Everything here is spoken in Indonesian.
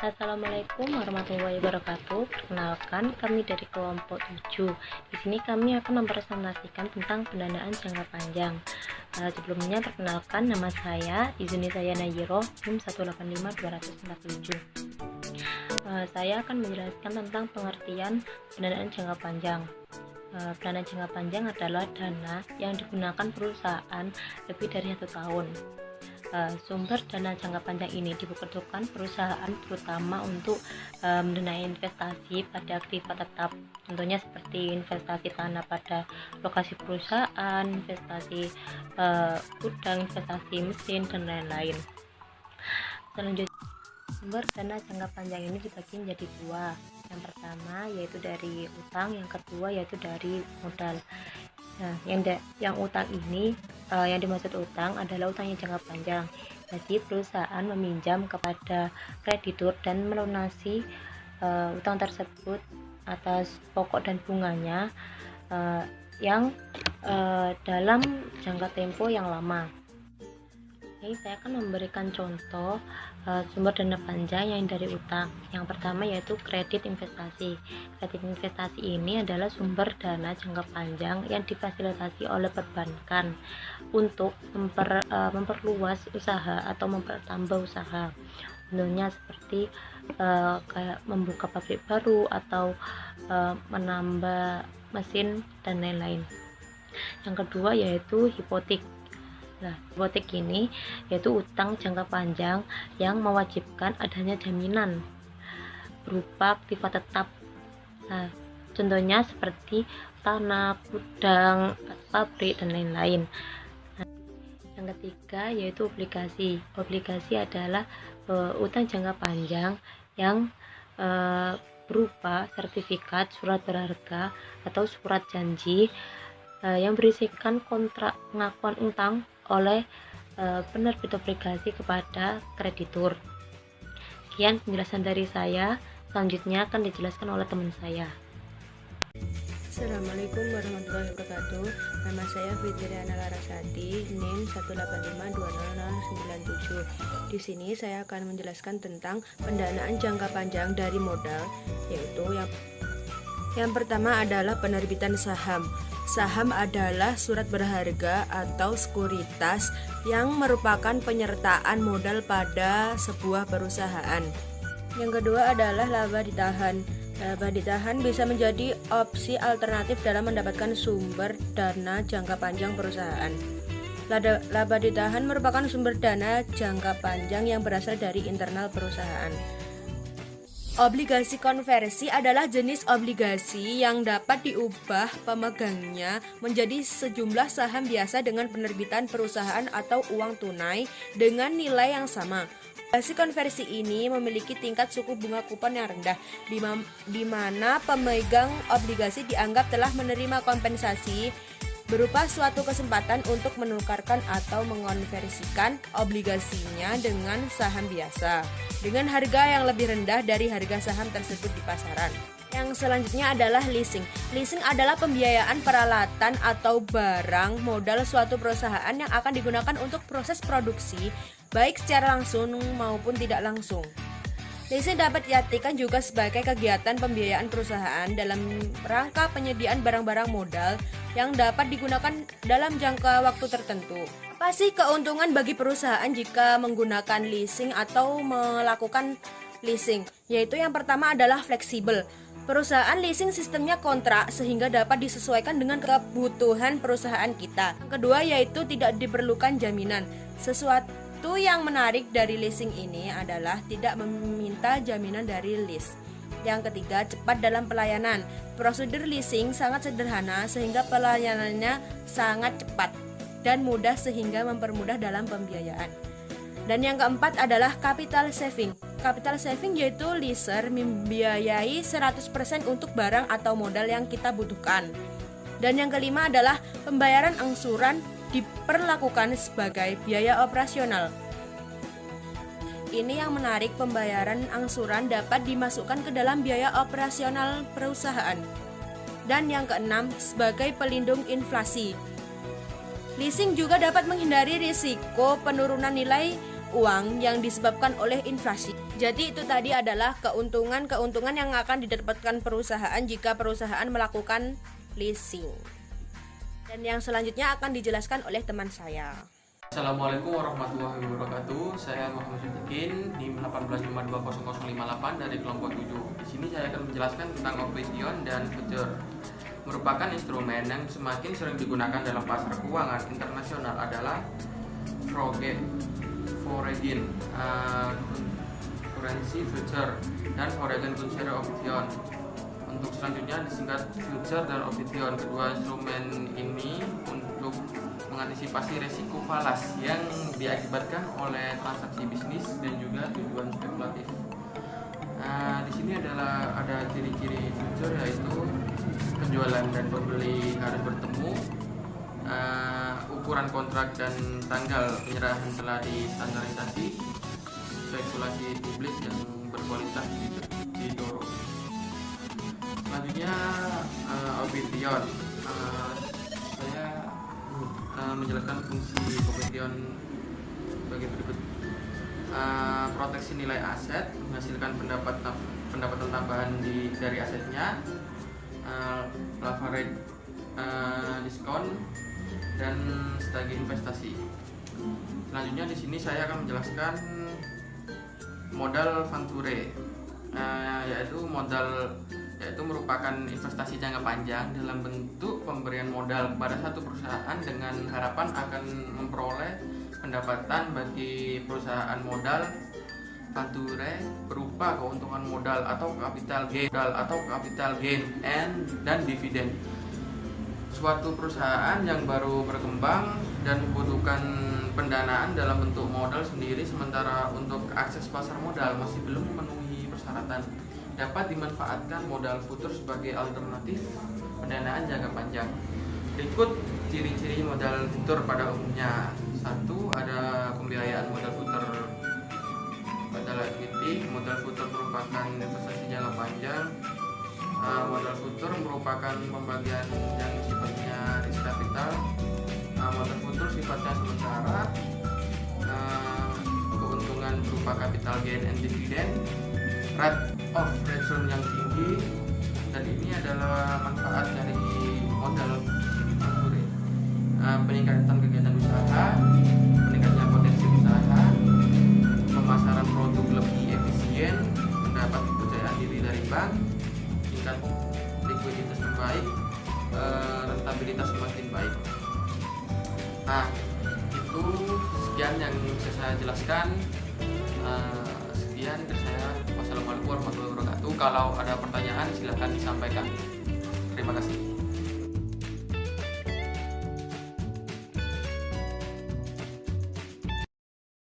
Assalamualaikum warahmatullahi wabarakatuh. Perkenalkan, kami dari kelompok 7. Di sini kami akan mempresentasikan tentang pendanaan jangka panjang. Sebelumnya perkenalkan, nama saya, di sini saya Najiro, NIM 185247. Saya akan menjelaskan tentang pengertian pendanaan jangka panjang. Pendanaan jangka panjang adalah dana yang digunakan perusahaan lebih dari 1 tahun. Sumber dana jangka panjang ini dibutuhkan perusahaan terutama untuk mendanai investasi pada aktiva tetap, contohnya seperti investasi tanah pada lokasi perusahaan, investasi gudang, investasi mesin, dan lain-lain. Selanjutnya, sumber dana jangka panjang ini dibagi menjadi 2. Yang pertama yaitu dari utang, yang kedua yaitu dari modal. Nah, yang utang ini, yang dimaksud utang adalah utang yang jangka panjang. Jadi perusahaan meminjam kepada kreditur dan melunasi utang tersebut atas pokok dan bunganya yang dalam jangka tempo yang lama. Ini saya akan memberikan contoh sumber dana panjang yang dari utang. Yang pertama yaitu kredit investasi. Kredit investasi ini adalah sumber dana jangka panjang yang difasilitasi oleh perbankan untuk memperluas usaha atau mempertambah usaha. Contohnya seperti kayak membuka pabrik baru atau menambah mesin dan lain-lain. Yang kedua yaitu hipotek. Nah, hipotek ini yaitu utang jangka panjang yang mewajibkan adanya jaminan berupa aktiva tetap. Nah, contohnya seperti tanah, gudang, pabrik, dan lain-lain. Nah, yang ketiga yaitu obligasi. Obligasi adalah utang jangka panjang yang berupa sertifikat, surat berharga, atau surat janji yang berisikan kontrak pengakuan utang oleh penerbit obligasi kepada kreditur. Sekian penjelasan dari saya. Selanjutnya akan dijelaskan oleh teman saya. Assalamualaikum warahmatullahi wabarakatuh. Nama saya Fitriana Larasati, NIM 1852097. Di sini saya akan menjelaskan tentang pendanaan jangka panjang dari modal, yaitu yang pertama adalah penerbitan saham. Saham adalah surat berharga atau sekuritas yang merupakan penyertaan modal pada sebuah perusahaan. Yang kedua adalah laba ditahan. Laba ditahan bisa menjadi opsi alternatif dalam mendapatkan sumber dana jangka panjang perusahaan. Laba ditahan merupakan sumber dana jangka panjang yang berasal dari internal perusahaan. Obligasi konversi adalah jenis obligasi yang dapat diubah pemegangnya menjadi sejumlah saham biasa dengan penerbitan perusahaan atau uang tunai dengan nilai yang sama. Obligasi konversi ini memiliki tingkat suku bunga kupon yang rendah, di mana pemegang obligasi dianggap telah menerima kompensasi berupa suatu kesempatan untuk menukarkan atau mengonversikan obligasinya dengan saham biasa dengan harga yang lebih rendah dari harga saham tersebut di pasaran. Yang selanjutnya adalah leasing. Leasing adalah pembiayaan peralatan atau barang modal suatu perusahaan yang akan digunakan untuk proses produksi, baik secara langsung maupun tidak langsung. Leasing dapat diartikan juga sebagai kegiatan pembiayaan perusahaan dalam rangka penyediaan barang-barang modal yang dapat digunakan dalam jangka waktu tertentu. Apa sih keuntungan bagi perusahaan jika menggunakan leasing atau melakukan leasing? Yaitu yang pertama adalah fleksibel. Perusahaan leasing sistemnya kontrak sehingga dapat disesuaikan dengan kebutuhan perusahaan kita. Yang kedua yaitu tidak diperlukan jaminan. Sesuatu yang menarik dari leasing ini adalah tidak meminta jaminan dari lease. Yang ketiga, cepat dalam pelayanan. Prosedur leasing sangat sederhana sehingga pelayanannya sangat cepat dan mudah sehingga mempermudah dalam pembiayaan. Dan yang keempat adalah capital saving. Capital saving yaitu leaser membiayai 100% untuk barang atau modal yang kita butuhkan. Dan yang kelima adalah pembayaran angsuran diperlakukan sebagai biaya operasional. Ini yang menarik, pembayaran angsuran dapat dimasukkan ke dalam biaya operasional perusahaan. Dan yang keenam, sebagai pelindung inflasi. Leasing juga dapat menghindari risiko penurunan nilai uang yang disebabkan oleh inflasi. Jadi itu tadi adalah keuntungan yang akan didapatkan perusahaan jika perusahaan melakukan leasing. Dan yang selanjutnya akan dijelaskan oleh teman saya. Assalamualaikum warahmatullahi wabarakatuh. Saya Muhammad Sadikin, NIM 18520058 dari kelompok 7. Di sini saya akan menjelaskan tentang option dan future. Merupakan instrumen yang semakin sering digunakan dalam pasar keuangan internasional adalah foreign currency future dan foreign currency option. Untuk selanjutnya disingkat future dan option. Kedua instrumen ini untuk mengantisipasi resiko falas yang diakibatkan oleh transaksi bisnis dan juga tujuan spekulatif. Di sini ada ciri-ciri future, yaitu penjualan dan pembeli harus bertemu, ukuran kontrak dan tanggal penyerahan telah distandarisasi, spekulasi publik yang berkualitas didorong. Selanjutnya option. Saya menjelaskan fungsi option sebagai berikut. Proteksi nilai aset, menghasilkan pendapatan tambahan dari asetnya, leverage diskon, dan strategi investasi. Selanjutnya di sini saya akan menjelaskan modal venture, yaitu merupakan investasi jangka panjang dalam bentuk pemberian modal kepada satu perusahaan dengan harapan akan memperoleh pendapatan bagi perusahaan modal venture berupa keuntungan modal atau capital gain dan dividen. Suatu perusahaan yang baru berkembang dan membutuhkan pendanaan dalam bentuk modal sendiri, sementara untuk akses pasar modal masih belum memenuhi persyaratan, dapat dimanfaatkan modal futur sebagai alternatif pendanaan jangka panjang. Berikut ciri-ciri modal futur pada umumnya. 1. Ada pembiayaan modal futur pada equity. Modal futur merupakan investasi jangka panjang. Modal futur merupakan pembagian yang sifatnya risk capital. Modal futur sifatnya sementara. Keuntungan berupa capital gain and dividend. Rate of return yang tinggi, dan ini adalah manfaat dari modal venture. Peningkatan kegiatan usaha, meningkatnya potensi usaha, pemasaran produk lebih efisien, mendapat kepercayaan diri dari bank, tingkat likuiditas membaik, rentabilitas semakin baik. Nah, itu sekian yang bisa saya jelaskan. Sekian dari saya. Wassalamualaikum warahmatullahi wabarakatuh. Kalau ada pertanyaan silahkan disampaikan. Terima kasih.